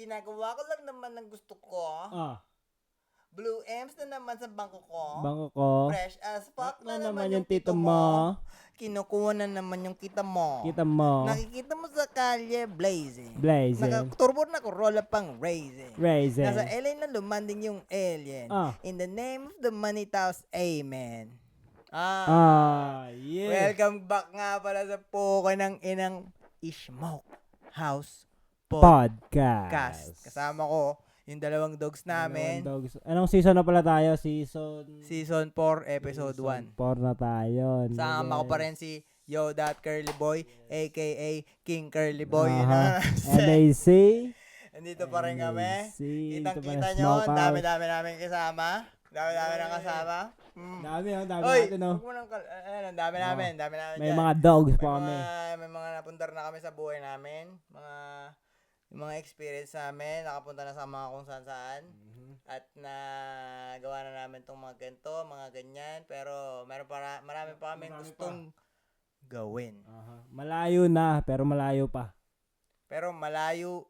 Ginagawa ko lang naman ng gusto ko. Blue M's na naman sa bangko ko. Fresh as fuck na naman yung tito mo. Kinukuha na naman yung kita mo. Nakikita mo sa kalye, blazing. Nakaturbo na Corolla pang raising. Nasa LA na lumanding yung alien. In the name of the money toss, amen. Yeah. Welcome back nga pala sa Pukoy ng Inang Smoke House Podcast. Kasama ko yung dalawang dogs namin. Anong season na pala tayo? Season 4, episode 1. 4 na tayo. Sama ko pa rin si Yo That Curly Boy, aka King Curly Boy. NAC. Andito pa rin kami. Kitang-kita nyo, dami-dami namin kasama. Dami-dami na kasama. Dami Oy, natin, no? Dami namin. May dyan. mga dogs pa kami. May mga napundar na kami sa buhay namin. Yung mga experience namin, nakapunta na sa mga kung saan. At nagawa na namin tong mga ganito, mga ganyan. Pero marami pa kami gustong gawin. Malayo na, pero malayo pa. Pero malayo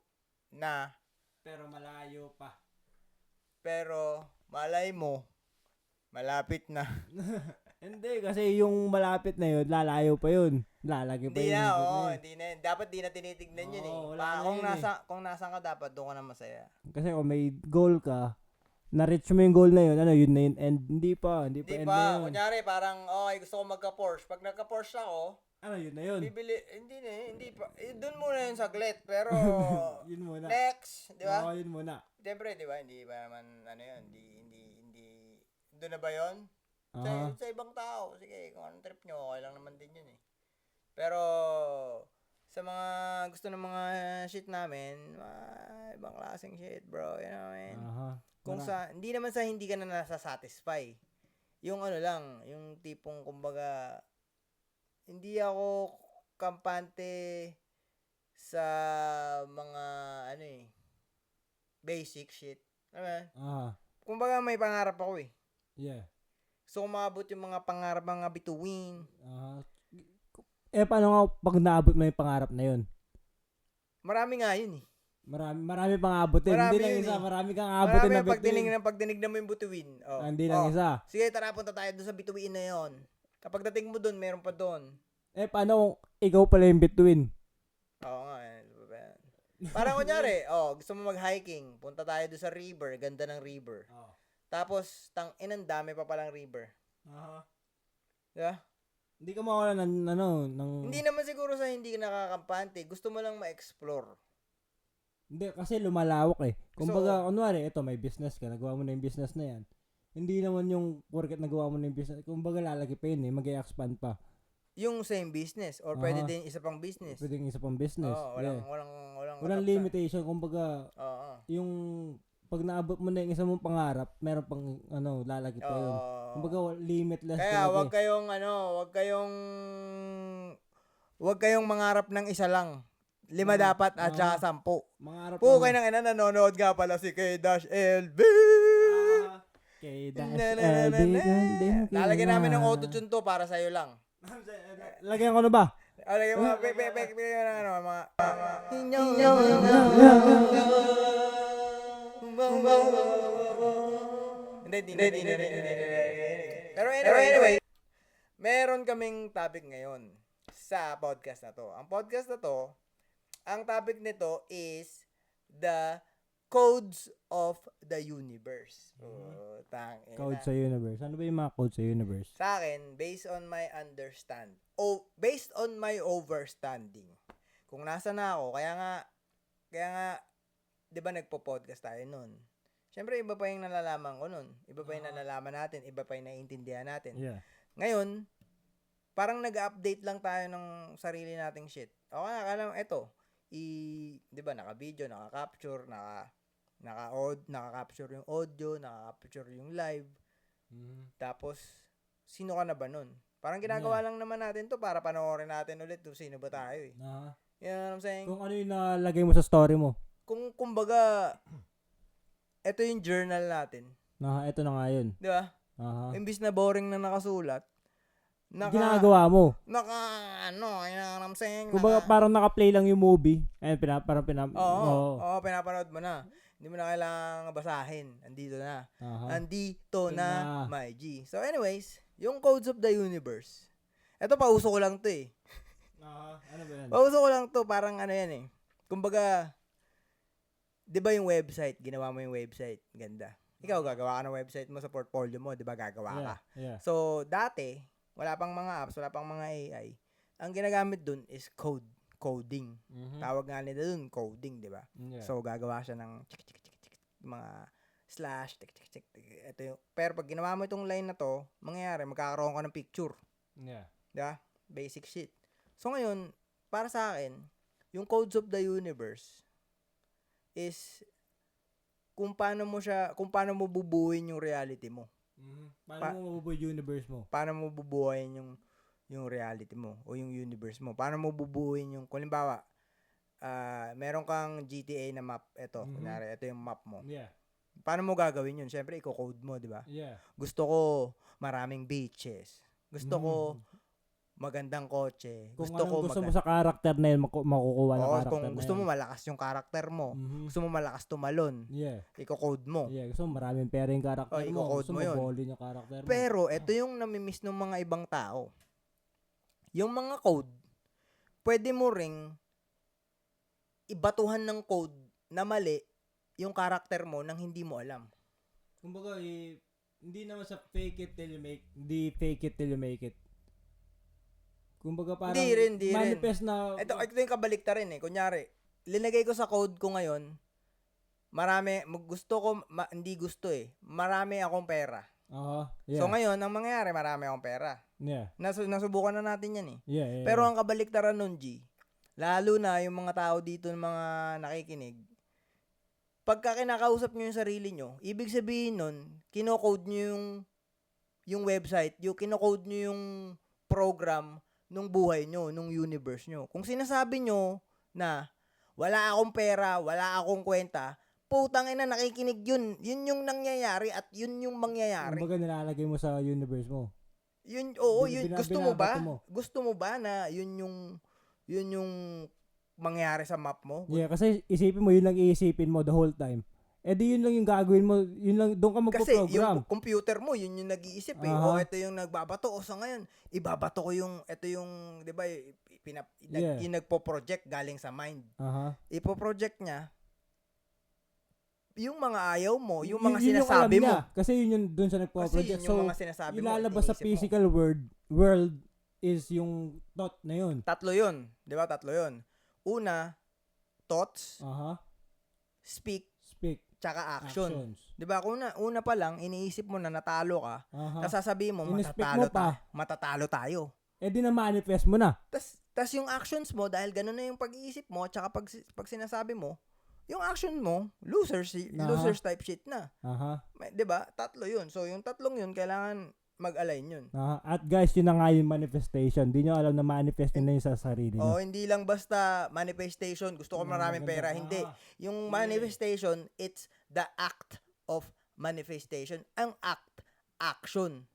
na. Pero malayo pa. Pero malay mo, malapit na. Hindi, kasi yung malapit na yun, lalayo pa yun. Lalagi pa Hindi yun. Hindi na. Dapat di na tinitignan yun eh. Kung nasa ka, dapat doon ka na masaya. Kasi kung may goal ka, na-reach mo yung goal na yun, yun na yun, and hindi pa end na yun. Kunyari, parang, okay, gusto ko magka-Porsche. Pag nagka-Porsche ako, yun na yun. bibili, hindi pa. Doon muna yun saglit, pero, yun muna. Next, di ba? Oo, yun muna. Siyempre, di ba, hindi ba naman, hindi, doon na ba yun? Sa ibang tao, sige, kung anong trip nyo, okay lang naman din yun eh. Pero, sa mga gusto ng mga shit namin, ibang klaseng shit, bro, you know what I mean? Kung hindi naman sa hindi ka na nasa-satisfy. Yung lang, yung tipong, kumbaga, hindi ako kampante sa mga, basic shit. Kumbaga, may pangarap ako eh. Yeah. So, umabot yung mga pangarap, mga bituin. Paano nga pag naabot mo yung pangarap na yun? Marami nga yun eh. Marami pang abutin. Hindi lang isa. Marami kang abutin na bituin. Pag tinignan mo yung bituin. Hindi lang isa. Sige, tara, punta tayo doon sa bituin na yun. Kapag dating mo doon, meron pa doon. Paano kung ikaw pala yung bituin? Oo nga. Parang kunyari, gusto mo mag-hiking. Punta tayo doon sa river. Ganda ng river. Tapos, ang dami pa palang river. Diba? Hindi ka mawala ng... Hindi naman siguro sa hindi ka nakakampante. Gusto mo lang ma-explore. Hindi, kasi lumalawak eh. Kumbaga, kunwari, ito, may business ka. Nagawa mo na yung business na yan. Hindi naman yung porket nagawa mo na yung business. Kumbaga, lalaki pa yun eh. Mag-i-expand pa. Yung same business. Or pwede din isa pang business. Pwede din isa pang business. Walang limitation. Kumbaga, yung... Pag naabot mo na yung isa mong pangarap, meron pang lalaki pa yun. Kumbaga limitless. Kaya wag kayong mangarap ng isa lang. 5 dapat at saka 10. Kayo ng nanonood nga pala si K-LB. K-LB. Lalagyan namin ng auto-tune to para sa'yo lang. Lagyan ko na ba? Lagyan mo mga Hindi. Pero anyway, meron kaming topic ngayon sa podcast na to. Ang podcast na to, ang topic nito is the codes of the universe. Codes sa universe. Ano ba yung mga codes sa universe? Sa akin, based on my overstanding. Kung nasa na ako, kaya nga 'di ba nagpo-podcast tayo noon. Siyempre iba pa yung nalalaman ko noon. Iba pa yung nalalaman natin, iba pa yung naiintindihan natin. Yeah. Ngayon, parang nag-update lang tayo ng sarili nating shit. Okay, alam ito. 'Di ba naka-video, naka-capture, naka-capture yung audio, naka-capture yung live. Tapos sino ka na ba nun? Parang ginagawa lang naman natin to para panoorin natin ulit kung sino ba tayo eh. You know what I'm saying? Kung ano yung nalagay mo sa story mo. Kumbaga, ito yung journal natin. Ito na nga yun. Di ba? Imbis na boring na nakasulat, ginagawa mo. ano, you know what I'm saying? Kumbaga parang naka-play lang yung movie. Ayun, Oo, pinapanood mo na. Hindi mo na kailangang basahin. Andito na. Aha. Andito na, Na. my G. So anyways, yung Codes of the Universe. Ito, pauso ko lang to eh. Ano ba yan? Pauso ko lang to, parang ano yan eh. Kumbaga, di ba yung website, ginawa mo yung website, ganda. Ikaw, gagawa ka ng website mo sa portfolio mo, di ba gagawa ka? Yeah. So, dati, wala pang mga apps, wala pang mga AI. Ang ginagamit dun is coding. Tawag nga nila dun, coding, di ba? Yeah. So, gagawa siya ng mga slash, ito yung, pero pag ginawa mo itong line na to, mangyayari, magkakaroon ka ng picture. Yeah. Di ba? Basic shit. So, ngayon, para sa akin, yung Codes of the Universe is kung paano mo bubuuin yung reality mo. Paano mo mabubuo yung universe mo? Paano mo bubuuin yung reality mo o yung universe mo. Paano mo bubuuin yung, kung halimbawa, meron kang GTA na map, ito, kunyari, ito yung map mo. Yeah. Paano mo gagawin yun? Siyempre, i-code mo, di ba? Yeah. Gusto ko maraming beaches. Gusto ko magandang kotse. Kung Gusto ko gusto mo sa character na yun, makukuha ng character kung na gusto yun. mo malakas yung character mo. Gusto mo malakas tumalon. Yeah. Iko-code mo. Yeah, gusto mo maraming pera yung character mo. i-code Gusto mo mo yun. ballin yung character mo. Pero, ito yung namimiss ng mga ibang tao. Yung mga code, pwede mo ring ibatuhan ng code na mali yung character mo nang hindi mo alam. Kumbaga, hindi naman sa fake it till you make, hindi fake it till you make it. Kumbaga parang Hindi rin. manifest na Ito yung kabaliktaran eh. Kunyari, linagay ko sa code ko ngayon, hindi gusto eh. Marami akong pera. Yeah. So ngayon, ang mangyayari, marami akong pera. Yeah. Nasubukan na natin yan eh. Yeah. Pero ang kabaliktaran nun, G, lalo na yung mga tao dito ng mga nakikinig, pagka kinakausap nyo yung sarili nyo, ibig sabihin nun, kinocode nyo yung website, kinocode nyo yung program nung buhay nyo, nung universe nyo. Kung sinasabi nyo na wala akong pera, wala akong kwenta, putang ina, nakikinig yun. Yun yung nangyayari at yun yung mangyayari. Kumbaga nilalagay mo sa universe mo. Yun, gusto mo ba? Gusto mo ba na yun yung mangyayari sa map mo? Yeah, kasi isipin mo, yun lang iisipin mo the whole time. Eh di yun lang yung gagawin mo, yun lang, doon ka magpo-program. Kasi yung computer mo, yun yung nag-iisip eh. O ito yung nagbabato. O sa ngayon, ibabato ko ito yung, di ba, yung nagpo-project galing sa mind. Ipo-project niya, yung mga ayaw mo, yung mga sinasabi mo. Kasi yun yung doon sa nagpo-project. Kasi yun yung mga sinasabi mo. Ilalabas sa physical world is yung thought na yun. Tatlo yun. Di ba? Tatlo yun. Una, thoughts, speak, tsaka action. 'Di ba? Una pa lang iniisip mo na natalo ka, tapos sasabihin mo matatalo tayo. Eh di na manifest mo na. Tas yung actions mo dahil ganun na yung pag-iisip mo, tsaka pag sinasabi mo, yung action mo, losers type shit na. 'Di ba? Tatlo 'yun. So yung tatlong 'yun kailangan mag-align yun. At guys, yun na nga yung manifestation. Di nyo alam na manifest na yun sa sarili nyo. Hindi lang basta manifestation. Gusto ko maraming pera. Hindi. Yung manifestation, it's the act of manifestation. Ang act, action.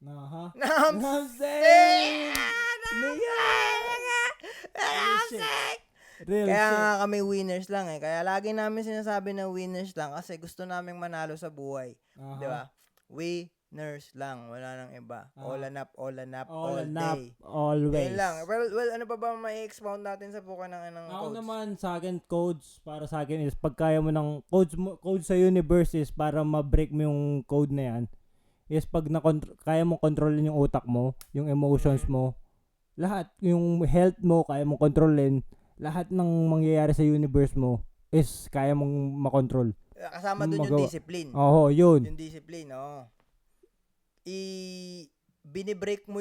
Kaya nga kami winners lang eh. Kaya lagi namin sinasabi na winners lang kasi gusto naming manalo sa buhay. Di ba? Winners lang, wala nang iba. All up, all day. Always. Yun lang. Well, ano pa ba ma-expound natin sa buka ng Ako codes? naman, sa akin, codes, para sa akin is, pagkaya mo ng, codes sa universe is, para ma-break mo yung code na yan, is pag kaya mo kontrolin yung utak mo, yung emotions mo, lahat, yung health mo, kaya mo kontrolin, lahat ng mangyayari sa universe mo, is kaya mong makontrol. Kasama dun yung discipline. Yun. Yung discipline, binibreak mo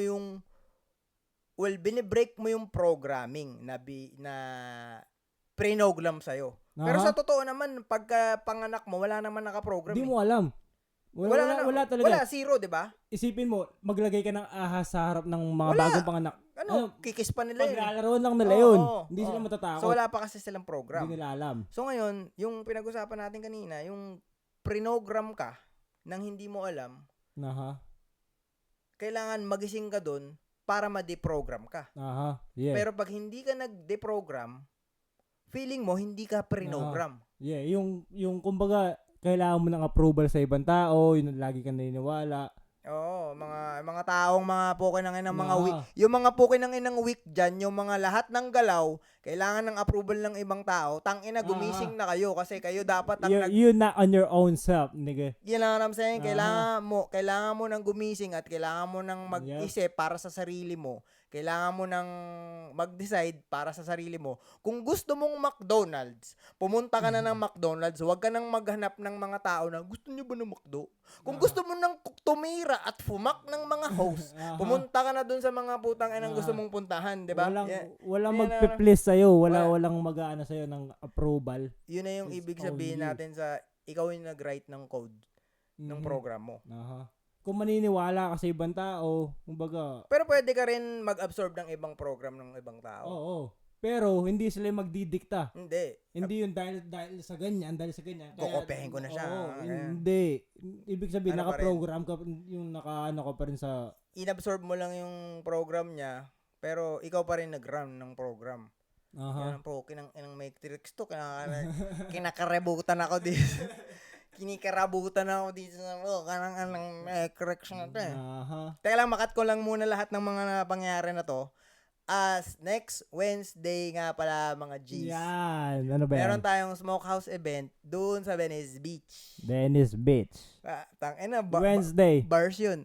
yung programming na prinogram sa'yo. Pero sa totoo naman, pagka panganak mo, wala naman nakaprogram. Hindi mo alam. Wala talaga. Wala, zero, di ba? Isipin mo, maglagay ka ng ahas sa harap ng mga bagong panganak. Kikis pa nila yun. Paglalaroan lang nila yun. Hindi sila matatakot. So wala pa kasi silang program. Hindi nila alam. So ngayon, yung pinag-usapan natin kanina, yung prinogram ka nang hindi mo alam, kailangan magising ka doon para ma-deprogram ka. Aha. Yeah. Pero pag hindi ka nag-deprogram, feeling mo hindi ka prinogram. Yeah, yung kumbaga kailangan mo ng approval sa ibang tao, yun lagi kang naniniwala. Oo, mga taong mga pukin ng inang mga Ah. weak. Yung mga pukin ng inang weak dyan, yung mga lahat ng galaw, kailangan ng approval ng ibang tao. Tangina, gumising na kayo kasi kayo dapat ang You're not on your own self, nigga. Yun lang I'm saying, kailangan mo nang gumising at kailangan mo nang mag-isip para sa sarili mo. Kailangan mo nang mag-decide para sa sarili mo. Kung gusto mong McDonald's, pumunta ka na ng McDonald's, huwag ka nang maghanap ng mga tao na gusto niyo ba ng McDo? Kung gusto mo nang tumira at fumak ng mga host, pumunta ka na dun sa mga putang inang gusto mong puntahan, 'di ba? Walang magpe-please sa'yo, walang mag-aano sa'yo ng approval. Yun na yung ibig sabihin natin sa ikaw yung nag-write ng code ng program mo. Aha. Kung maniniwala ka sa ibang tao, kumbaga, Pero pwede ka rin mag-absorb ng ibang program ng ibang tao. oo. Pero hindi sila magdidikta. Hindi. Hindi yun dahil sa ganyan. Kukopehin ko na siya. Oo, hindi. Ibig sabihin, Ano pa naka-program ka, yung naka-ano ka pa rin sa... Inabsorb mo lang yung program niya, pero ikaw pa rin nag-run ng program. Aha. Yan po, kinang matrix to, kinakarebutan ako dito. Kinikarabutan ako dito sa kanang matrix na to. Aha. Teka lang, makat ko lang muna lahat ng mga pangyayari na to. Next Wednesday nga pala mga G's. Yan. Ano ba yan? Meron tayong smokehouse event doon sa Venice Beach. Venice Beach. Wednesday. Bars yun.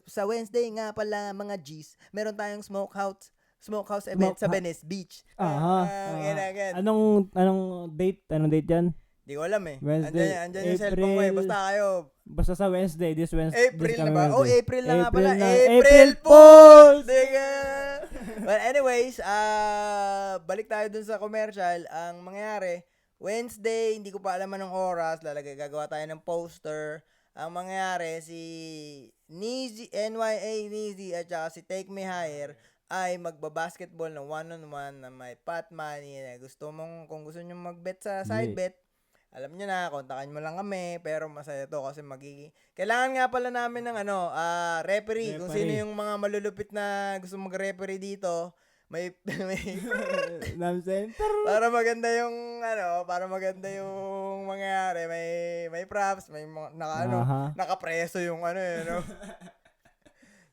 Sa Wednesday nga pala mga G's, meron tayong smokehouse event sa Venice Beach. Aha. Again. Anong date? Anong date yan? Di ko alam eh. Wednesday, Andyan yung cellphone ko eh. Basta kayo. Basta sa Wednesday. This Wednesday. April na ba? Oh, April na nga pala. April April Fools! Diga! Well, anyways, balik tayo dun sa commercial. Ang mangyayari, Wednesday, hindi ko pa alam anong oras. Gagawa tayo ng poster. Ang mangyayari, si Nizi, NYA Nizi, at saka si Take Me Higher, ay magbabasketball ng one-on-one na may pot money. Kung gusto nyo mag-bet sa side bet, alam nyo na, kontakin mo lang kami, pero masaya to kasi kailangan nga pala namin ng referee. Kung sino yung mga malulupit na gusto mag-referee dito, may para maganda yung mangyayari, may props, may nakapreso yung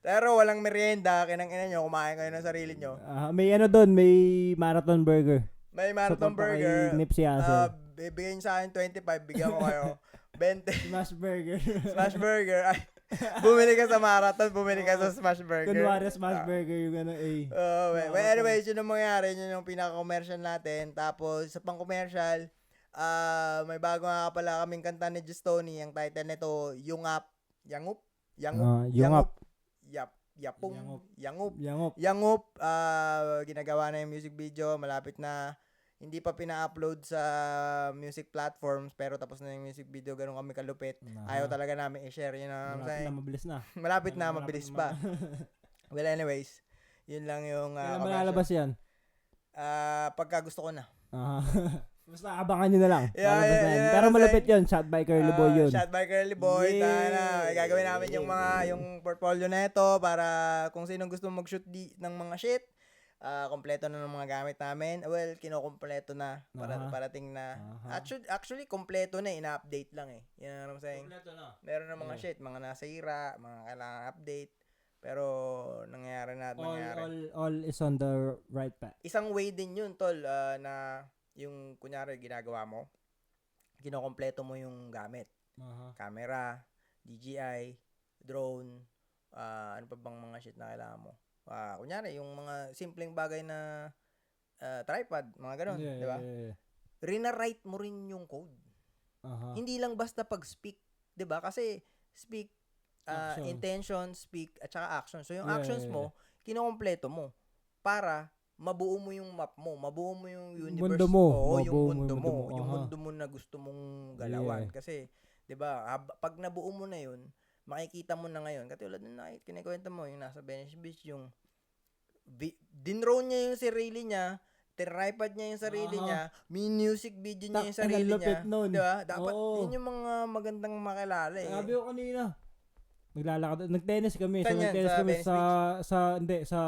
Pero walang merienda, kinang-ina nyo, kumain kayo ng sarili nyo. May may marathon burger. May marathon burger. Nipsey Hussle. Bibigyan nyo sa akin 25, bigyan ko kayo 20. Smash burger. Smash burger. Ay, bumili ka sa marathon, bumili ka sa smash burger. Kunwari smash burger yung Anyways, yun ang mangyari. Yun yung pinaka-commercial natin. Tapos, sa pang-commercial, may bago nga pala kaming kanta ni Justoni. Ang title nito, Yungap. Yangup. Ginagawa na yung music video. Malapit na. Hindi pa pina-upload sa music platforms, pero tapos na yung music video, ganun kami kalupit. Ayaw talaga namin i-share, yun ang mabilis na. Malapit na, mabilis pa. Well, anyways, yun lang yung kailan malalabas yan? Pagka gusto ko na. Basta abangan nyo na lang. Pero malapit yun, Shot by Curly Boy yun. Shot by Curly Boy. Gagawin namin yung portfolio na ito para kung sinong gusto mag-shoot ng mga shit, kompleto na ng mga gamit namin. Well, kinokompleto na. Parating na. Actually, kompleto na. Ina-update lang eh. You know what I'm saying? Kompleto na. Meron na mga shit. Mga nasira. Mga kailangan update. Pero, nangyari na. All is on the right path. Isang way din yun, tol, na yung, kunyari, ginagawa mo. Kinokompleto mo yung gamit. Camera, DJI, drone, ano pa bang mga shit na kailangan mo. Kunyari, yung mga simpleng bagay na tripod, mga ganun, di ba? Rina-write mo rin yung code. Hindi lang basta pag-speak, di ba? Kasi speak, intention, speak, at saka action. So, yung actions mo, kinokompleto mo para mabuo mo yung map mo, mabuo mo yung universe mundo mo. Yung mundo mo. Yung mundo mo na gusto mong galawan. Kasi, di ba, pag nabuo mo na yun, makikita mo na ngayon, katulad na kinikwento mo, yung nasa Venice Beach, yung dinrone niya yung sarili niya, tripod niya yung sarili niya, may music video niya yung sarili niya. Diba? Dapat, yun yung mga magandang makilala eh. Sabi ko kanina, Naglalakad, nagtennis kami. So Saan yan? nagtennis Sa kami Venice hindi sa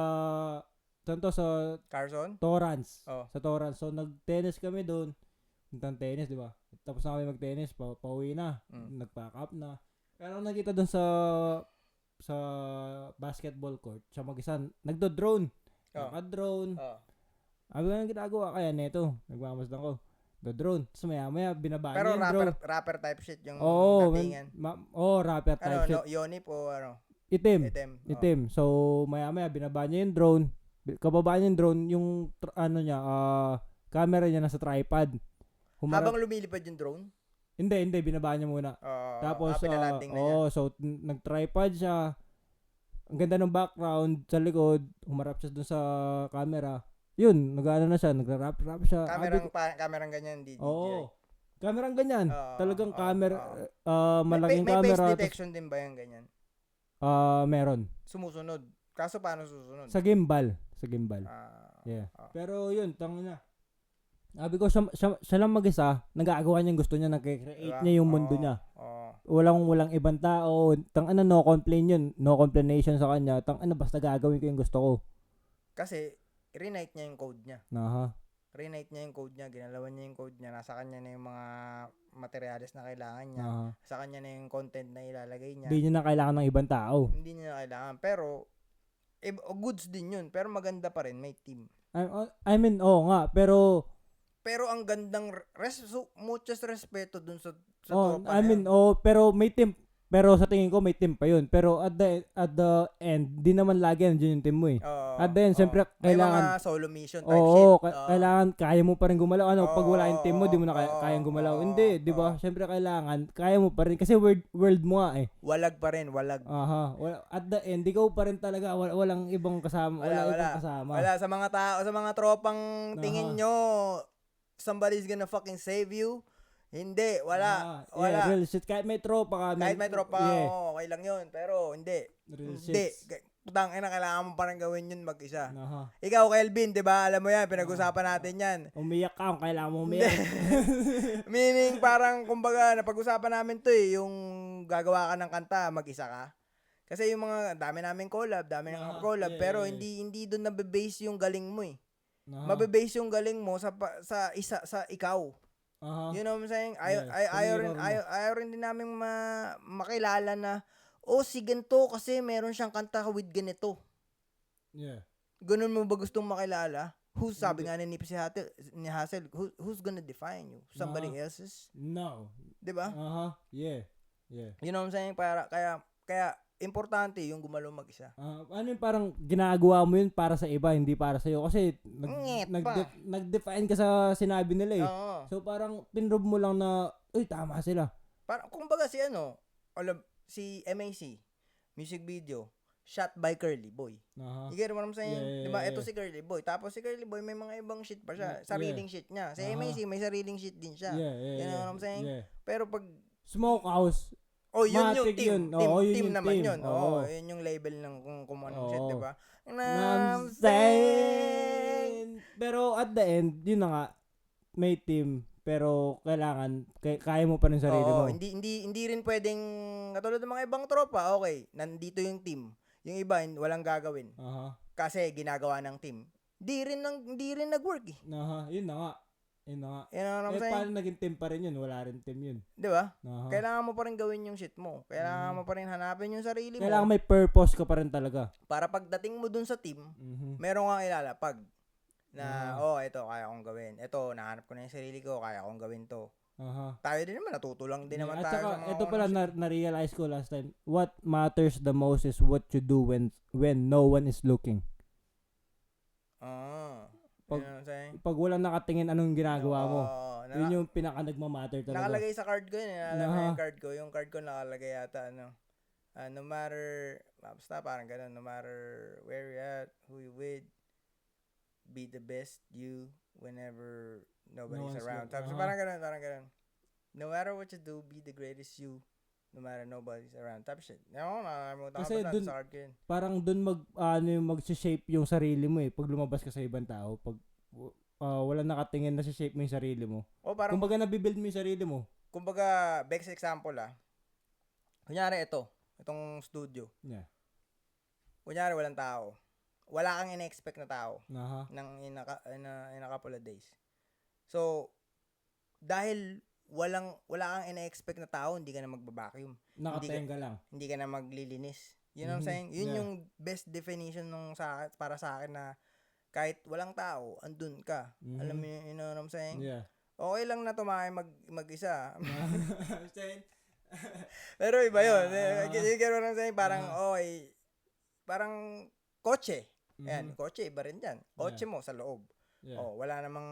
saan to? Sa Carson? Torrance. Oh. Sa Torrance. So nagtennis kami doon. Puntang tennis, di ba? Tapos na kami magtennis, pauwi na. Nag-pack up na. Pero nakita doon sa basketball court, siya mag-isa, nagdo-drone. Oh. Naka-drone. Oh. Ano nga ginagawa kaya neto? Nagmamasdan ko. Do-drone. Tapos maya binaba Pero niya yung drone. rapper type shit yung Oo, datingan. rapper type Ano, shit. Yonip o ano? Itim. Oh. Itim. So, maya binaba niya yung drone. Kababa niya yung drone, yung camera niya nasa tripod. Habang lumilipad yung drone? Hindi, binaba niya muna. Tapos, pinalanding na niya. so, nag-tripod siya. Ang ganda ng background sa likod. Humarap siya dun sa camera. Yun, nag-ano na siya, nagra-rap siya. Kamerang ganyan, DJI. Oo. Kamerang ganyan. Talagang camera, may malaking face camera. detection din ba yung ganyan? Meron. Sumusunod. Kaso paano susunod? Sa gimbal. Yeah. Ah. Pero yun, tangina. Sabi ko, siya lang mag-isa, nag-aagawa niya yung gusto niya, nag-create niya yung mundo niya. Walang ibang tao. No complaint yun. No complaination sa kanya. Basta gagawin ko yung gusto ko. Kasi, renight niya yung code niya. Renight niya yung code niya. Ginalawan niya yung code niya. Nasa kanya na yung mga materials na kailangan niya. Sa kanya na yung content na ilalagay niya. Hindi niya na kailangan ng ibang tao. Hindi niya na kailangan. Pero, goods din yun. Pero maganda pa rin. May team. I mean, nga. Pero ang gandang muchos respeto dun sa tropa I mean, pero may team. Pero sa tingin ko may team pa yun. Pero at the end, di naman lagi nandiyan yung team mo eh. At the end, siyempre kailangan may mga solo mission type shit. Kailangan kaya mo pa rin gumalaw. Pag wala yung team mo, di mo na kayang gumalaw. Hindi, di ba? Siyempre kailangan kaya mo pa rin kasi world mo nga eh. Walag pa rin, walag. At the end, ikaw pa rin talaga, walang ibang kasama, Wala sa mga tao, sa mga tropang tingin nyo somebody's gonna fucking save you. Hindi, wala. Real shit. Kahit may tropa ka. Okay lang yun. Pero hindi. Real Hindi. shit. Kailangan mo parang gawin yun mag-isa. Ikaw, Kelvin, di ba? Alam mo yan, pinag-usapan natin yan. Umiyak ka, kailangan mo umiyak. Meaning, parang, kumbaga, napag-usapan namin to eh, yung gagawa ka ng kanta, mag-isa ka. Kasi yung dami namin collab, pero hindi doon nabe-base yung galing mo eh. Mabe-base yung galing mo sa ikaw. You know what I'm saying? Ayaw rin din namin makilala na, si ganito kasi meron siyang kanta with ganito. Yeah. Ganun mo ba gustong makilala? Sabi nga ni Hassel, who's gonna define you? Somebody else's? No. Diba? Yeah. You know what I'm saying? Kaya importante yung gumalaw mag-isa. Ano yung parang ginagawa mo yun para sa iba, hindi para sa iyo kasi nag-define ka sa sinabi nila eh. So parang pinrob mo lang na tama sila. Parang kumbaga si MAC music video shot by Curly Boy. You get what I'm saying? Diba? Ito si Curly Boy. Tapos si Curly Boy may mga ibang shit pa siya. Sariling shit niya. Si MAC may sariling shit din siya. You know what I'm saying? Pero pag Smokehouse, yun yung team. Team naman team. yun. Yun yung label ng kung anong shit, diba? I'm saying. Pero at the end, yun na nga, may team. Pero kailangan, kaya mo pa rin sarili mo. Hindi rin pwedeng, katulad ng mga ibang tropa, okay, nandito yung team. Yung iba, walang gagawin. Kasi ginagawa ng team. Di rin nag-work eh. Yun na nga. You know what I'm saying? Paano naging team pa rin yun? Wala rin team yun. Di ba? Kailangan mo pa rin gawin yung shit mo. Kailangan mo pa rin hanapin yung sarili mo. Kailangan may purpose ka pa rin talaga. Para pagdating mo dun sa team, meron kang ilalapag. Na, ito, kaya kong gawin. Ito, nahanap ko na yung sarili ko, kaya kong gawin to. Tayo din naman, natutulang din naman tayo sa mga ito pala, na-realize ko last time, what matters the most is what you do when no one is looking. Pag walang nakatingin, anong ginagawa mo? Yun yung pinaka-nagmamatter talaga. Nakalagay sa card ko yun. Alam mo yung card ko. Yung card ko nakalagay yata, no matter, basta parang ganun, no matter where you're at, who you with, be the best you whenever nobody's around. Tapos parang ganun. No matter what you do, be the greatest you, no matter nobody's around. Tapos shit. Kasi dun, sa card ko yun. Parang dun mag-shape yung sarili mo eh. Pag lumabas ka sa ibang tao, pag walang nakatingin na shape mo yung sarili mo. Kumbaga nabibuild mo yung sarili mo. Kumbaga, best example kunyari ito. itong studio. Yeah. Kunyari, walang tao. Wala kang ina-expect na tao Aha. in a couple of days. So, dahil wala kang ina-expect na tao, hindi ka na magba-vacuum. Nakatenga lang. Hindi ka na maglilinis. You know what I'm saying? Yun Yeah. yung best definition para sa akin na kahit walang tao, andun ka. Alam mo yun, you know what I'm saying? Yeah. Okay lang na tumahay mag-isa. Pero iba yun. You get what I'm saying? Parang, okay, parang kotse. Ayan, kotse, iba rin dyan. Kotse mo sa loob. Yeah. Oh, wala namang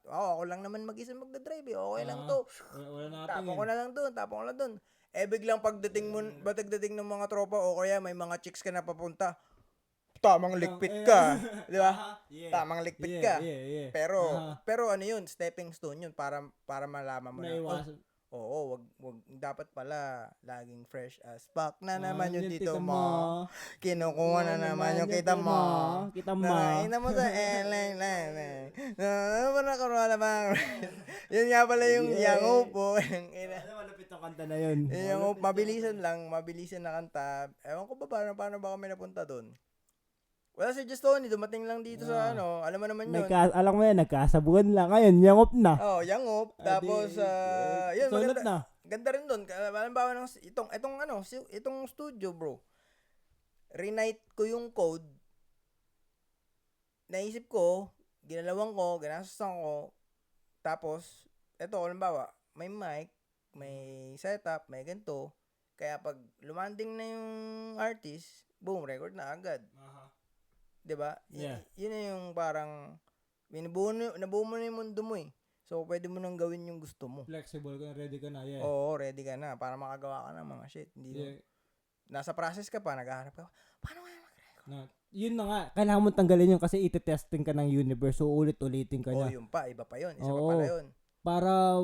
ako lang naman mag-isa magdadrive. Okay lang to. Wala natin. Tapon ko na lang doon. Biglang pagdating ng mga tropa o kaya may mga chicks ka na papunta, tamang likpit ka. Di ba? Yeah. Tamang likpit ka. Yeah. Pero ano yun, stepping stone yun para malaman mo na. Naiwasan. Wag dapat pala laging fresh as fuck na naman yung tito mo. Kinukuha na naman yung kita mo. Nakita mo sa Yun nga pala yung yango po. Malapit ang kanta na yun. Yung mabilisan na kanta. Ewan ko ba paano ba kami napunta doon? Wala si Just Tony, dumating lang dito sa alam mo naman yun. Alam mo yan, nagkasabugan lang. Ngayon, yangop na. Yangop. Tapos, yun, Sunod na. Ganda rin doon. Halimbawa ng itong studio, bro. Renight ko yung code. Naisip ko, ginalawan ko, ginasasan ko. Tapos, halimbawa, may mic, may setup, may ganito. Kaya pag lumanding na yung artist, boom, record na agad. Diba? Yeah. Yun na yung parang nabuo mo na yung mundo mo eh. So, pwede mo nang gawin yung gusto mo. Flexible ka, ready ka na, yeah. Oo, ready ka na para makagawa ka ng mga shit. Nasa process ka pa, naghahanap ka. Paano kaya mag-record? Yun na nga, kailangan mo tanggalin yun kasi iti-testing ka ng universe, so ulit-ulitin ka na. Yun pa, iba pa yun. Isa pa pala yun. Para,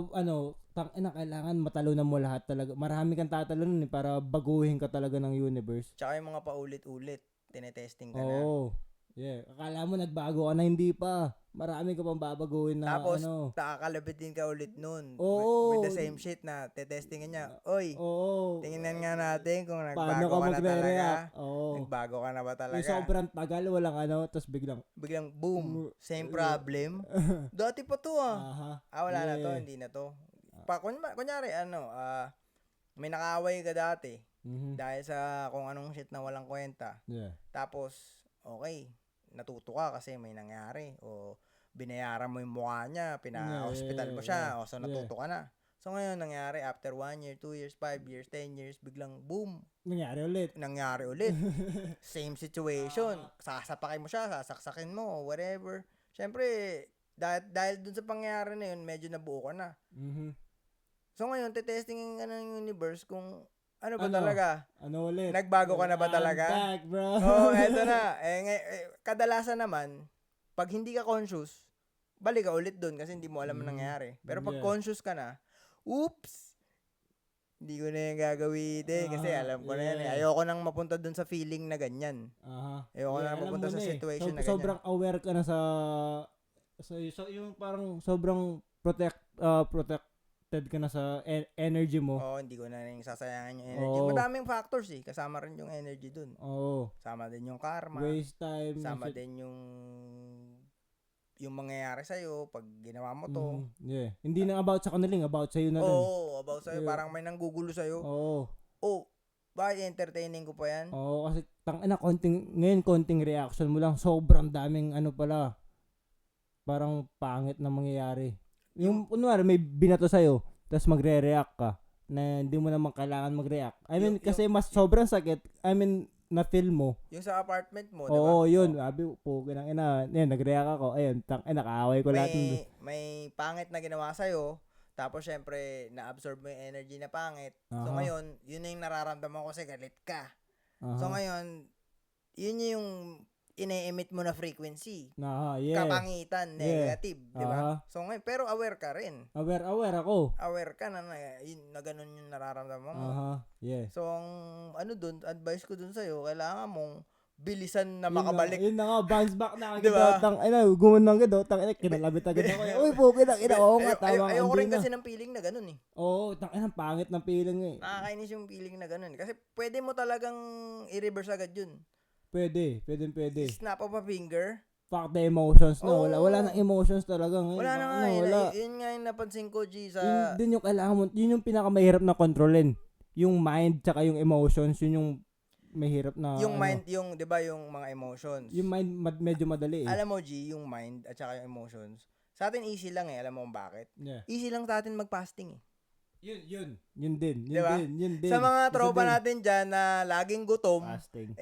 kailangan matalunan mo lahat talaga. Marami kang tatalunan para baguhin ka talaga ng universe. Tsaka yung mga paulit-ulit, tinetesting ka na. Yeah, akala mo nagbago ka na, hindi pa. Marami ka pang babaguhin na Tapos, kakalabitin ka ulit nun. Oo. With the same shit na tetestingin niya. Oy, tingnan nga natin kung Paano nagbago ka ka na talaga. magre-react? Nagbago ka na ba talaga? Yung sobrang tagal, walang tapos biglang boom, same problem. Dati pa to wala na to, hindi na to. Kunyari, may nakaaway ka dati. Dahil sa kung anong shit na walang kwenta. Yeah. Tapos, okay, natuto ka kasi may nangyari o binayaran mo yung mukha niya, pina-hospital mo siya, so natuto ka na. So ngayon nangyari after 1 year, 2 years, 5 years, 10 years, biglang boom, nangyari ulit. Same situation. Sasapakin mo siya, sasaksakin mo, whatever. Syempre, dahil dun sa pangyayari na yun, medyo nabuo ka na. So ngayon, tetestingin ka ng universe kung ano ba talaga? Ano ulit? Nagbago ka na ba talaga? I'm back, bro. Eto na. Kadalasan naman, pag hindi ka conscious, balik ka ulit dun kasi hindi mo alam ang nangyari. Pero pag conscious ka na, oops! Hindi ko na yung gagawin kasi alam ko na yan. Ayoko nang mapunta dun sa feeling na ganyan. Ayoko na mapunta sa situation na ganyan. Sobrang aware ka na sa yung parang sobrang protected ka na sa energy mo. Hindi ko na yung sasayangan yung energy. Madaming factors kasama rin yung energy dun. Sama din yung karma. Waste time. Sama din yung mangyayari sa'yo pag ginawa mo to. Yeah. Hindi na about sa kanilang, about sa'yo na lang. About sa'yo. Parang may nanggugulo sa'yo. Bakit entertaining ko pa yan? Kasi konting reaction mo lang, sobrang daming pala. Parang pangit na mangyayari. Yung kunwari may binato sa'yo, tapos magre-react ka na hindi mo naman kailangan mag-react. Kasi mas sobrang sakit. Na-feel mo. Yung sa apartment mo, diba? Yun. Sabi, pukin ang nag-react ako. Ayun, nakaaway ko lahat. May pangit na ginawa sa'yo, tapos syempre, na-absorb mo yung energy na pangit. So ngayon, yun na yung nararamdaman ko kasi galit ka. So ngayon, yun yung ine-emit mo na frequency. Kapangitan, negative, di ba? So ngayon, pero aware ka rin. Aware ako. Aware ka na ganun yung nararamdaman mo. Yeah. So ang advice ko dun sa'yo, kailangan mong bilisan na Yun makabalik. Yun na nga, bounce back na agad. Diba? Gumunang agad. Kinalabit agad ako. Uy, po, kinakita. Oo nga, tama. Ayoko rin hindi kasi na. ng feeling na ganun eh. Oo, pangit ng feeling eh. Nakakainis yung feeling na ganun. Kasi pwede mo talagang i-reverse agad yun. Pwede. Snap of a finger. Fuck the emotions, no? Oo. Wala nang emotions talaga ngayon. Wala na nga. Wala. Yun nga yung napansin ko, G, sa... Yun din yung kailangan mo. Yun yung pinakamahirap na kontrolin. Yung mind tsaka yung emotions, yun yung mahirap na yung mind, yung, di ba, yung mga emotions. Yung mind medyo madali eh. Alam mo, G, yung mind at saka yung emotions, sa atin easy lang eh. Alam mo kung bakit? Yeah. Easy lang sa atin mag-fasting eh. Yun din. Diba? Yun din. Sa mga Isa tropa din. natin dyan na laging gutom, Fasting.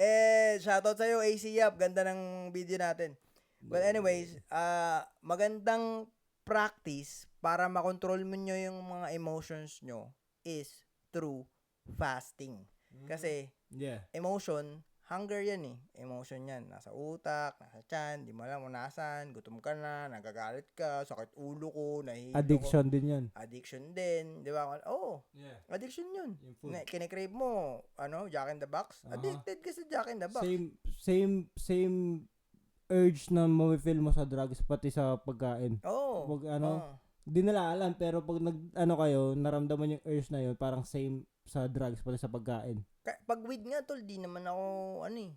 shoutout sa'yo, AC Yap. Ganda ng video natin. Well, anyways, magandang practice para makontrol mo nyo yung mga emotions nyo is through fasting. Kasi, Yeah. emotion, hunger yan eh. Emotion yan. Nasa utak, nasa tiyan, di mo alam kung nasan, gutom ka na, nagagalit ka, sakit ulo ko, nahihilo Addiction ko. din yun. Addiction din. Di ba? Oo. Yeah. Addiction yun. Yung food. Kinikrave mo, Jack in the Box. Addicted ka sa Jack in the Box. Same urge na ma-feel mo sa drugs pati sa pagkain. Oo. Pag di nila alam pero pag kayo, naramdaman yung urge na yun, parang same sa drugs pati sa pagkain. Pag weed nga, tol, di naman ako, kailangan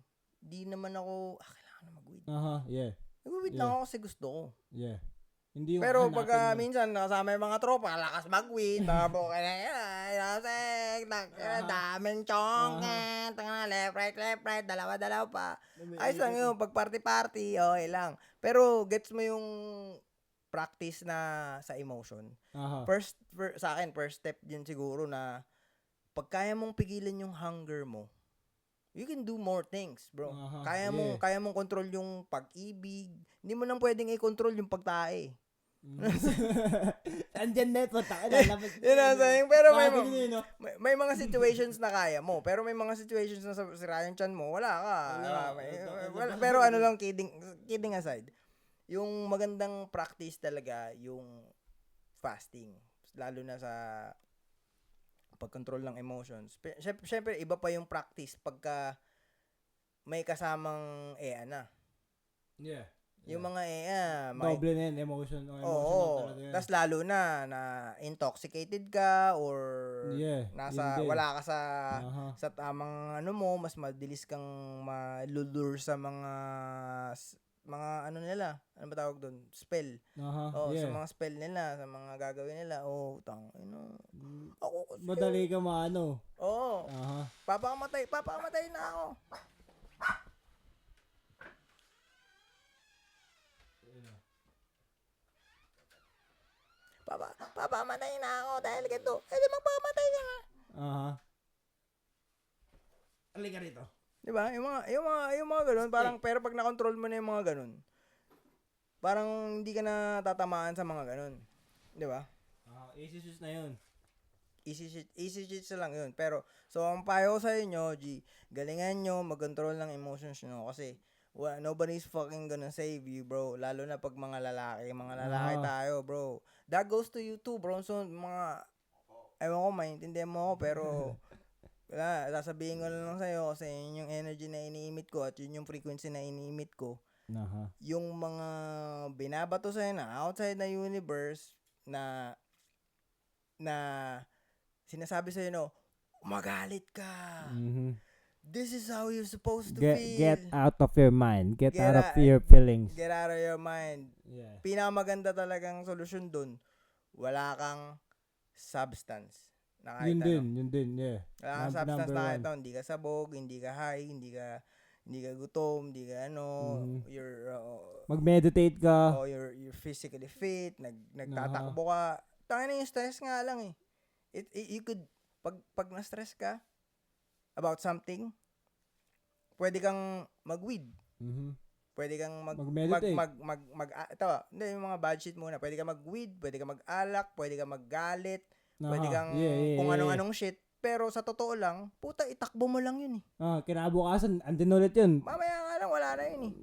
na mag-weed. Yeah. Nag-weed lang ako kasi gusto ko. Yeah. Hindi yung Pero hanapin pag mo. minsan nakasama yung mga tropa, lakas mag-weed, mga buka na yan, daming chongan, left, right, dalawa pa. Ayos lang yun, pag party, okay lang. Pero gets mo yung practice na sa emotion. Sa akin, first step din siguro na pag kaya mong pigilan yung hunger mo, you can do more things, bro. Kaya mong control yung pag-ibig. Hindi mo nang pwedeng i-control yung pagtae. Andyan na ito, Yun ang saying. Pero may mga situations na kaya mo. Pero may mga situations na sira yung tiyan mo, wala ka. Pero lang, kidding aside, yung magandang practice talaga, yung fasting. Lalo na sa pag-control ng emotions. Siyempre, iba pa yung practice pagka may kasamang na. Yeah. Yung mga doble na yun, emotion oo, talaga yan. tas lalo na intoxicated ka or wala ka sa tamang mas madilis kang malulur sa mga nila, ano ba tawag doon? Spell. Sa mga spell nila, sa mga gagawin nila. Ako madali ka maano. Oo. Papamatay na ako. Papamatay na ako dahil ganito. Di magpamatay ka na. Alika rito. Di ba? Yung mga ganun, parang, pero pag na-control mo na yung mga ganun, parang hindi ka na tatamaan sa mga ganun. Di ba? Easy shit na yun. Easy shit lang yun. Pero, so, ang payo ko sa inyo, G, galingan nyo, mag-control ng emotions nyo. Kasi, nobody's fucking gonna save you, bro. Lalo na pag mga lalaki tayo, bro. That goes to you too, bro. So, ewan ko, maintindihan mo ako, pero, wala, sasabihin ko lang sa'yo kasi yun yung energy na iniimit ko at yun yung frequency na iniimit ko. Yung mga binabato sa'yo na outside na universe na sinasabi sa'yo, magalit ka. This is how you're supposed to feel. Get out of your mind. Get out of your feelings. Get out of your mind. Yeah. Pinakamaganda talagang solusyon dun, wala kang substance. Yun din, yeah. Wala kang substance na kahit hindi ka sabog, hindi ka high, hindi ka gutom, hindi ka you're mag-meditate ka. You're physically fit, nagtatakbo ka. Tangina yung stress nga lang eh. You could pag na-stress ka about something, pwede kang mag-weed. Pwede kang mag-meditate. Yung mga bad shit muna. Pwede kang mag-weed, pwede kang mag-alak, pwede kang mag-galit, pwede kang kung anong shit. Pero sa totoo lang, puta, itakbo mo lang yun eh. Kinabukasan, andin ulit yun. Mamaya nga lang, wala na yun eh.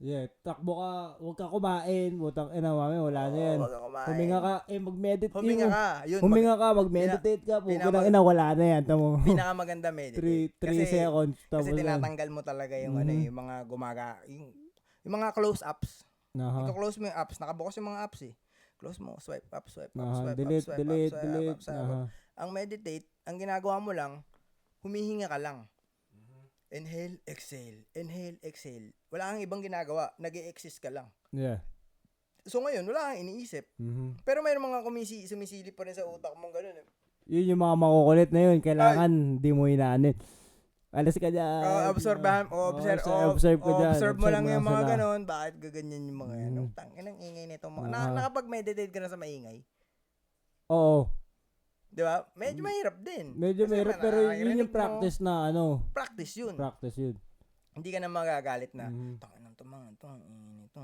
Yeah, takbo ka, huwag ka kumain, butang ina mami, wala na yan. Wag kang kumain. Huminga ka, mag-meditate. Huminga ka. Yun, Huminga ka, mag-meditate ka, pinaka- putang ina, wala na yan. Tamo. pinakamaganda meditate. 3 seconds. Tapos Kasi tinatanggal mo talaga yung ano, Mhm. yung mga yung mga close-ups. Aha. Ito-close mo yung apps. Nakabukas yung mga apps eh. Close mo, swipe up, swipe up, Aha, swipe delete, up, swipe delete, up, swipe delete. up, swipe up. Aha. Ang meditate, ang ginagawa mo lang, humihinga ka lang. Inhale, exhale. Inhale, exhale. Wala kang ibang ginagawa. Nag-e-exist ka lang. Yeah. So ngayon, wala kang iniisip. Mhm. Pero mayroong mga sumisilip pa rin sa utak mong gano'n. Yun yung mga makukulit na yun, kailangan di mo inaanin. Alas ka dyan. Observe ko dyan. Observe mo lang yung mga sila. gano'n. Bakit gaganyan yung mga yan? Mhm. Tangin ang ingay nito. Mga, Ah. nakapag-meditate ka na sa maingay. Oo. Di ba? Medyo mahirap din. Medyo Kasi mahirap pero yun naririnig yung mo. practice na ano. Practice yun. Practice yun. Hindi ka na magagalit na. Mhm. Tangin ng tumang ito. Ang ingay nito.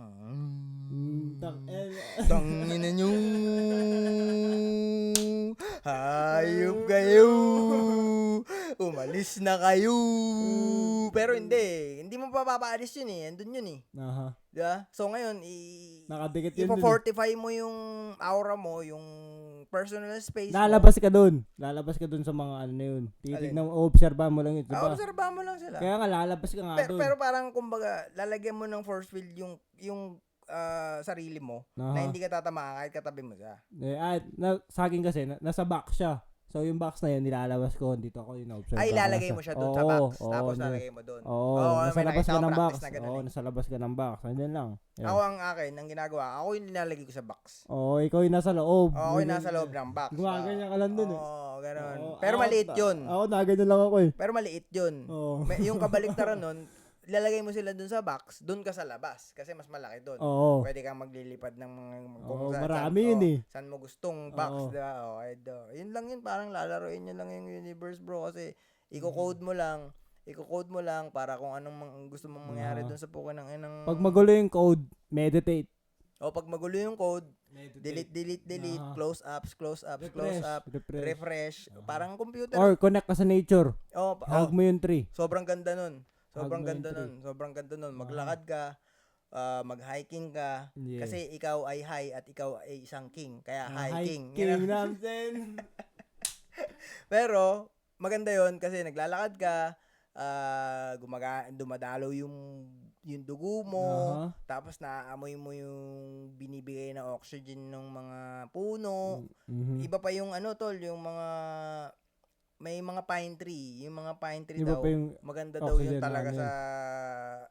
Tangin na nyo. Hayop kayo. Umalis na kayo. Pero hindi. Hindi mo pa papaalis yun eh. Andun yun eh. Aha. Diba? So ngayon, Nakadikit yun dun. ipo-fortify mo yung aura mo, yung personal space mo. Lalabas ka dun. Lalabas ka dun sa mga ano na yun. Titignan mo, obserbahan mo lang yun. Diba? Obserbahan mo lang sila. Kaya nga lalabas ka nga dun. Pero parang kumbaga, lalagyan mo ng force field yung sarili mo na Aha. hindi ka tatamaan kahit katabi mo siya. Sa akin kasi, nasa box siya. So yung box na yun, nilalabas ko. Dito ako yung na-observe. Ay, ako. ilalagay mo siya doon sa box. Tapos lalagay mo doon. Oo, nasa may labas nakita ka akong ng box. practice na ganun Oo, eh. nasa labas ka ng box. Andyan lang. Yeah. Ako ang akin, ang ginagawa, ako yung nilalagay ko sa box. Oo, ikaw yung nasa loob. Oo, ako yung nasa loob ng box. Gumaganyan ka lang dun eh. Oo, ganun. Oo, Pero ako- maliit yun. Ako, naganyan lang ako eh. Pero maliit yun. Oo. Yung kabaliktaran nun, ilalagay mo sila dun sa box, dun ka sa labas. Kasi mas malaki dun. Oo. Pwede kang maglilipad ng mga Oo, marami yun eh. Saan mo gustong box, Oo. diba? Okay, yun lang yun, parang lalaroin nyo lang yung universe, bro. Kasi, i-code mo lang para kung anong gusto mong mangyari dun sa pukin ng inang... Pag magulo yung code, meditate. O, pag magulo yung code, delete, Aha. close up, refresh. Parang computer. Or connect ka sa nature. Oh, Hug mo yung tree. sobrang ganda nun. Sobrang Hug mo yung ganda tree. nun. Sobrang ganda nun. Maglakad ka, mag-hiking ka. Yeah. Kasi ikaw ay high at ikaw ay isang king. Kaya hiking. Hiking natin. Pero, maganda yon kasi naglalakad ka, dumadalaw yung dugo mo, Aha. tapos naaamoy mo yung binibigay na oxygen ng mga puno. Mhm. Iba pa yung ano tol, yung mga may mga pine tree, yung mga pine tree Iba daw. pa yung Maganda daw yun oxygen na talaga ano sa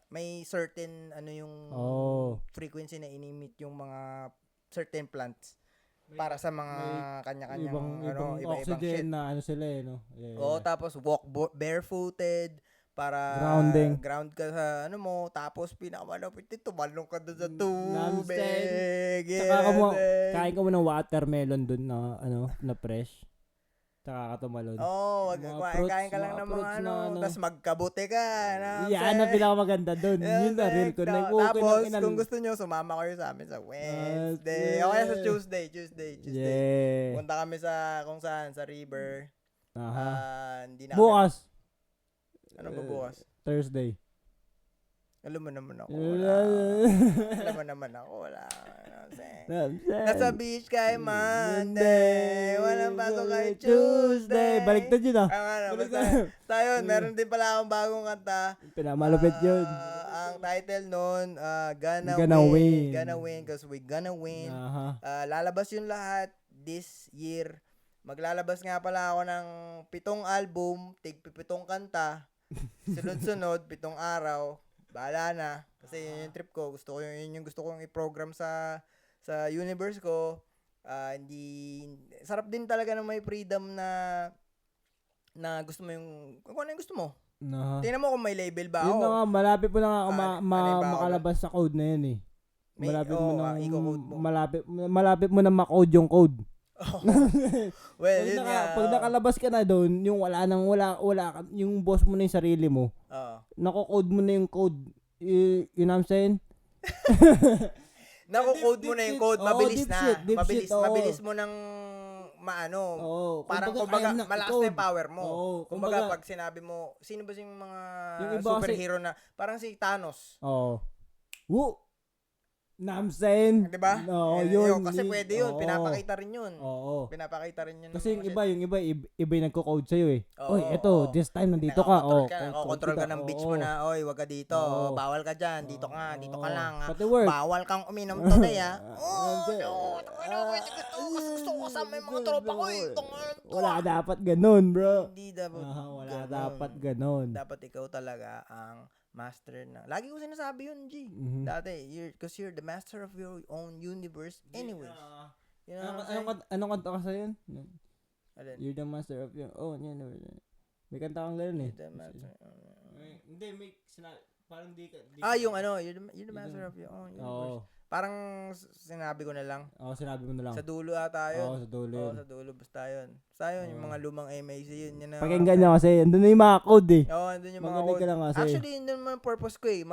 may certain ano yung Oh. frequency na inimit yung mga certain plants para sa mga kanya-kanyang ibang iba-ibang shit. oxygen na ano sila eh, no? Yeah, Oo, tapos walk barefooted para Grounding. ground ka sa ano mo, tapos pinakamalapit nito, tumalong ka doon sa Nonsense. tubig. Tsaka Yes. kain ka mo ng watermelon dun na ano, na fresh. Tsaka ka tumalon. Oo, Mga kain ka lang fruits, ng mga mga fruits ano, na ano. tapos magkabuti ka. Yan ang pinakamaganda dun. Yun na real ko. Tapos, kung gusto nyo, sumama kayo sa amin sa Wednesday. O kaya sa Tuesday. Yeah. Punta kami sa kung saan, sa river. Aha. Hindi na Bukas, Ano ba bukas? Thursday. Alam mo naman ako. Wala. Alam mo naman ako. Wala. Nasa beach kay Monday. Walang pasok kay Tuesday. Baliktad yun ah. Basta yun, meron din pala akong bagong kanta. Pinamalupit yun. Ang title nun, Gonna win. Gonna win because we gonna win. Aha. Lalabas yung lahat this year. Maglalabas nga pala ako ng 7 album, tig 7 kanta. Sunod-sunod, 7 araw. Bahala na. Kasi yun yung trip ko. Yun yung gusto kong i-program sa universe ko. Sarap din talaga na may freedom na gusto mo yung, kung ano yung gusto mo. Aha. Tingnan mo kung may label ba Yun ako. na nga, malapit mo na nga Ano ba ako? makalabas sa code na yun eh. May- Malapit mo na i-code mo. malapit mo na ma-code yung code. Well, yun nga. Pag nakalabas ka na doon, yung wala yung boss mo na yung sarili mo. Oo. Nako-code mo na yung code. You know what I'm saying? Nako-code mo na yung code, Oo, mabilis na. dipshit, oo. Mabilis mo nang maano. Oo. Parang kumbaga, kumbaga, kaya malakas i-code. na yung power mo. Oo, Kumbaga, pag sinabi mo, sino ba yung mga Yung iba superhero na, parang si Thanos. Oo. Woo! Namsen. Di ba? Oo, Yun, yun. kasi pwede yun. Oo. Pinapakita rin yun. Oo. Pinapakita rin yun. ng Kasi yung mga iba, iba yung nagko-code sa'yo eh. Oo, Oy, eto, oo. this time nandito ka. Nakakontrol Oh, ka na. code Control ka kita. ng beach Oo. mo na, oy, wag ka dito. Oo. Bawal ka dyan. Dito ka. Dito ka Oo. lang. Ha. Pati work. Bawal kang uminom today, ha. Hindi. Gusto ko kasama yung mga tropa ko, eh. Wala dapat ganun, bro. Hindi dapat Wala ganun. dapat ganun. Dapat ikaw talaga ang master na. Lagi ko sinasabi yun, G. Mhm. Dati, because you're the master of your own universe anyways. You know what I'm saying? Anong kanta ka sa'yo yun? Alin? You're the master of your own universe. May kanta kang ganun eh. You're the master. Hindi, may parang di ka. Yung ano, you're the master of your own universe. Oo. Parang sinabi ko na lang. Oo, sinabi mo na lang. Sa dulo ata yun. Oo, sa dulo Oo, yun. sa dulo. Basta yun. Basta yun, yung mga lumang MAC yun. Yun na, Pakinggan nyo kasi, andun na yung mga code eh. Oo, andun yung mga Magaling code. ka lang kasi. Actually, yun naman yung purpose ko eh.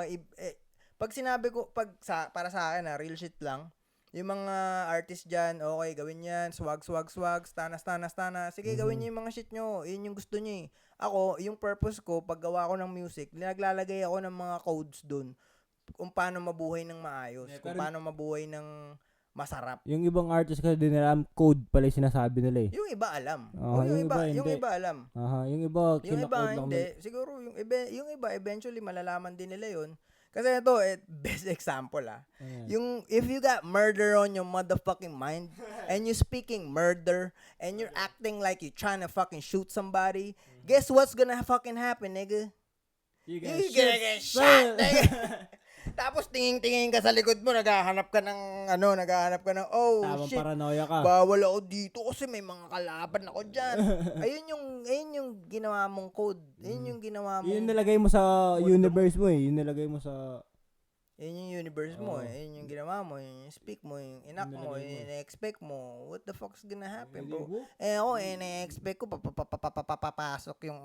Pag sinabi ko, para sa akin real shit lang, yung mga artist dyan, okay, gawin yan, swag, stana. Sige, gawin nyo yung mga shit nyo. Yun yung gusto nyo eh. Ako, yung purpose ko, pag gawa ko ng music, naglalagay ako ng mga codes dun kung paano mabuhay ng maayos, kung paano mabuhay ng masarap. Yung ibang artist kasi din nila alam, code pala yung sinasabi nila eh. Yung iba alam. Yung iba alam. Yung iba, Yung iba lang hindi. Siguro yung iba eventually malalaman din nila yun. Kasi ito, best example Ayan. Yung if you got murder on your motherfucking mind and you speaking murder and you're acting like you trying to fucking shoot somebody, guess what's gonna fucking happen, nigga? You You're gonna get shot, nigga. Tapos tingin-tingin ka sa likod mo, naghahanap ka ng oh Tamang shit. paranoia ka. Bawal ako dito kasi may mga kalaban ako dyan. ayun yung ginawa mong code. Ayun yung ginawa mong Yun nilagay mo sa universe mo eh. Yun nilagay mo sa... Yun yung universe mo, Oo. yun yung ginawa mo, yun yung speak mo, yung enact mo, Nilagay yung expect mo. What the fuck's gonna happen, bro? Nilagay mo? Ako, na-expect ko, papapasok yung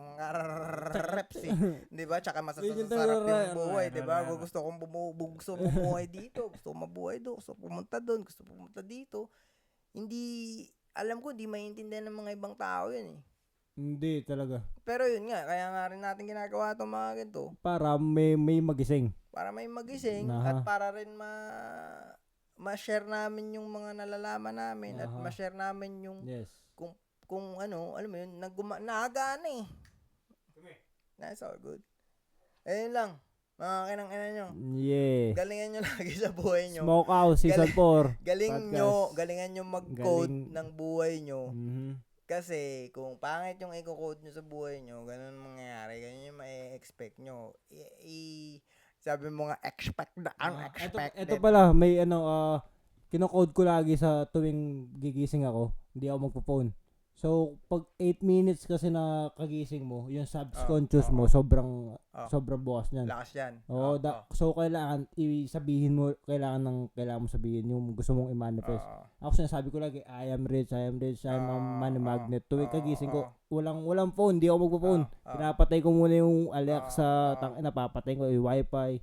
reps eh. Di ba? Tsaka masasarap yung buhay, di ba? Gusto kong bumuhay dito, gusto kong mabuhay doon, gusto kong pumunta doon, gusto kong pumunta dito. Hindi, alam ko, hindi maintindihan ng mga ibang tao yun eh. Hindi talaga. Pero yun nga, kaya nga rin natin ginagawa itong mga ganito. Para may magising. Para may magising Aha. at para rin ma-share namin yung mga nalalaman namin at Aha. ma-share namin yung Yes. kung ano, alam mo yun, nagagana eh. That's all good. Ayun lang. Mga kinang-ina nyo. Yeah. Galingan nyo lagi sa buhay nyo. Smoke Out Season 4. Galingan nyo mag-code ng buhay nyo. Mhm. Kasi kung pangit yung i-code nyo sa buhay nyo, ganun mangyayari, ganun yung ma-expect nyo. Sabi mo nga, expect the unexpected. Ito pala, may kinocode ko lagi sa tuwing gigising ako. Hindi ako magpo-phone. So, pag 8 minutes kasi na kagising mo, yung subconscious mo, sobrang bukas niyan. Lakas yan. So, kailangan sabihin mo, kailangan mo sabihin yung gusto mong i-manifest. Ako sinasabi ko lagi, I am rich, I'm a money magnet. Tuwing kagising ko, walang phone, hindi ako magpo-phone. Pinapatay ko muna yung Alexa, napapatay ko yung wifi.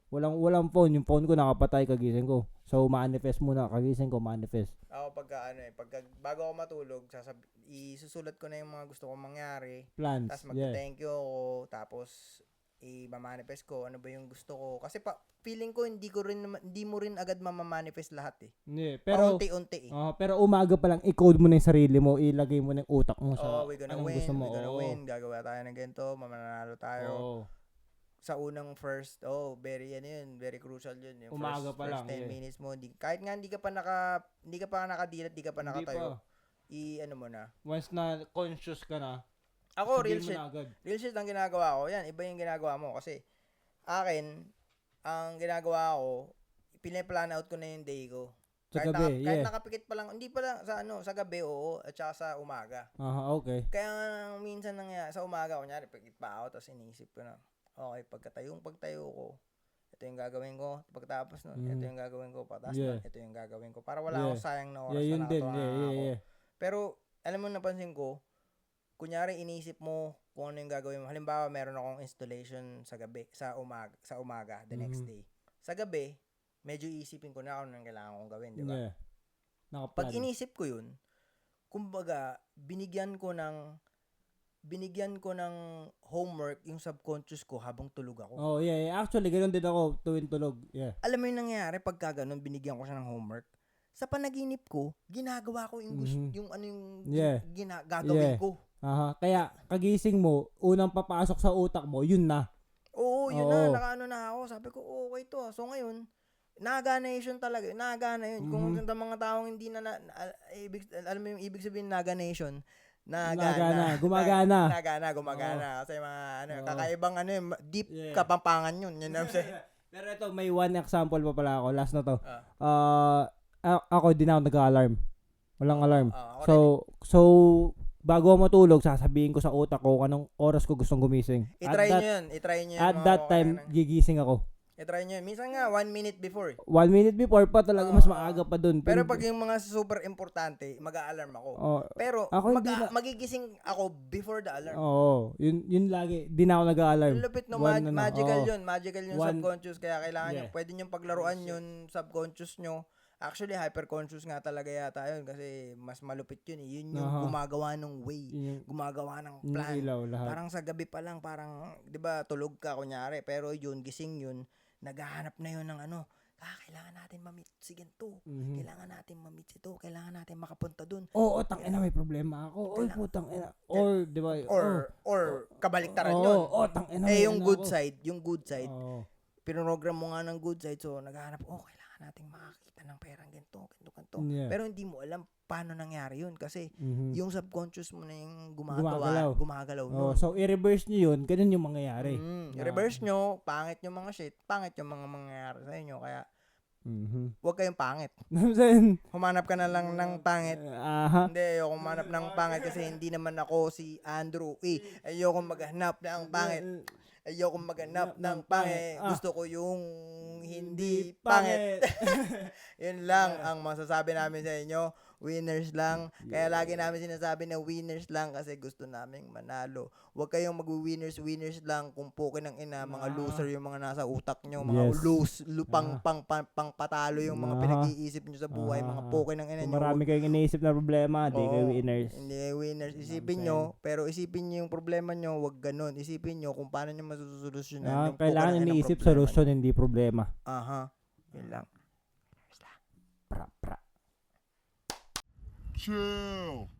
Walang phone, yung phone ko nakapatay kagising ko. So, manifest muna, kagising ko, manifest. Ako bago ako matulog, isusulat ko na yung mga gusto kong mangyari. Plans, Tapos mag-thank you ako, tapos i-manifest ko ano ba yung gusto ko. Kasi feeling ko hindi mo rin agad mamamanifest lahat eh. Yeah, pero unti-unti eh. Pero umaga pa lang i-code mo na yung sarili mo, ilagay mo na yung utak mo sa we're gonna anong win, gusto mo. we're gonna win, gagawa tayo ng ganito, mamananalo tayo. Sa unang first, very crucial yun. Yung Umaga pa lang, 10 minutes mo, kahit nga hindi ka pa nakadilat, hindi ka pa nakatayo. Ano mo na. Once na conscious ka na, ako, real shit ang ginagawa ko. Yan, iba yung ginagawa mo. Kasi, akin, ang ginagawa ko, piniplan out ko na yung day ko. Sa gabi, kahit nakapikit pa lang, hindi pa lang sa gabi, at saka sa umaga. Okay. Kaya minsan sa umaga, kunyari, pikit pa ako, tapos inisip ko na, okay, pagtayo ko, ito yung gagawin ko. Pagtapos nun, ito yung gagawin ko. Pagtapos nun, ito yung gagawin ko. Para wala akong sayang na oras na nakatuwa ako. Pero, alam mo, napansin ko, kunyari, inisip mo kung ano yung gagawin mo. Halimbawa, meron akong installation sa gabi, sa umaga, the next day. Sa gabi, medyo isipin ko na kung anong kailangan kong gawin, di ba? Yeah. Pag inisip ko yun, kumbaga, binigyan ko ng binigyan ko ng homework yung subconscious ko habang tulog ako. Oh, yeah. Actually, ganoon din ako tuwing tulog. Yeah. Alam mo yung nangyayari pagka ganun, binigyan ko siya ng homework. Sa panaginip ko, ginagawa ko yung gusto, yung ano yung Yeah. gagawin Yeah. ko. Aha. Kaya, kagising mo, unang papasok sa utak mo, yun na. Oo, yun Oo. na, nakaano na ako. Sabi ko, okay to. So ngayon, nagana yun talaga. Nagana yun. Kung sa mga taong hindi alam mo yung ibig sabihin naganation, Nagana, gumagana. Gumagana. Kasi mga kakaibang deep Yeah. kapampangan yun. Yun ang Pero ito, may one example pa pala ako. Last na to. Ako din ako nag-alarm. Walang alarm. ako So, bago ako matulog, sasabihin ko sa utak ko kung anong oras ko gustong gumising. I-try nyo yun. At that time, gigising ako. I-try nyo yun. Minsan nga, 1 minute before. 1 minute before pa talaga, mas maaga pa dun. Pero pag yung mga super importante, mag-a-alarm ako. Pero, ako hindi magigising ako before the alarm. Oo. Yun lagi. Di na ako nag-alarm. Ang lupit no, magical yun. Magical yung subconscious. Kaya kailangan nyo, pwede nyo paglaruan yun, subconscious nyo. Actually, hyper-conscious nga talaga yata yun kasi mas malupit yun. Yun yung gumagawa ng way. Gumagawa ng plan. Ilaw, lahat. Parang sa gabi pa lang, parang, di ba, tulog ka kunyari. Pero yun, gising yun, naghahanap na yun ng kailangan natin ma-meet si ganito. Kailangan natin ma-meet ito. Kailangan natin makapunta dun. Oo, tangina, may problema ako. Oy, putang ina. Or, di ba? Or kabaliktaran yun. Tangina. Yung good side, pinoprogram mo nga ng good side. So, naghahanap, kailangan nating makakita ng perang ganito. Yeah. Pero hindi mo alam paano nangyari yun kasi yung subconscious mo na yung gumagalaw nun. So, i-reverse nyo yun, ganun yung mangyayari. I-reverse nyo, pangit yung mga shit, pangit yung mga mangyayari sa inyo. Kaya, huwag kayong pangit. Humanap ka na lang ng pangit. Hindi, ayoko humanap ng pangit kasi hindi naman ako si Andrew E. Ayoko maghanap ng pangit. Ayoko maghanap ng pangit. Gusto ko yung hindi pangit. Yun lang ang masasabi namin sa inyo. Winners lang. Kaya lagi namin sinasabi na winners lang kasi gusto naming manalo. Huwag kayong mag-winners lang kung pukin ng ina, mga loser yung mga nasa utak nyo, mga pang patalo yung mga pinag-iisip nyo sa buhay, mga pukin ng ina nyo. Marami kayong iniisip na problema, di kayo winners. Hindi kayo winners. Isipin nyo, pero isipin nyo yung problema nyo, huwag ganun. Isipin nyo kung paano nyo masusolusyonan yung kailangan iniisip solusyon, hindi problema. Yun lang. Pra. Chill.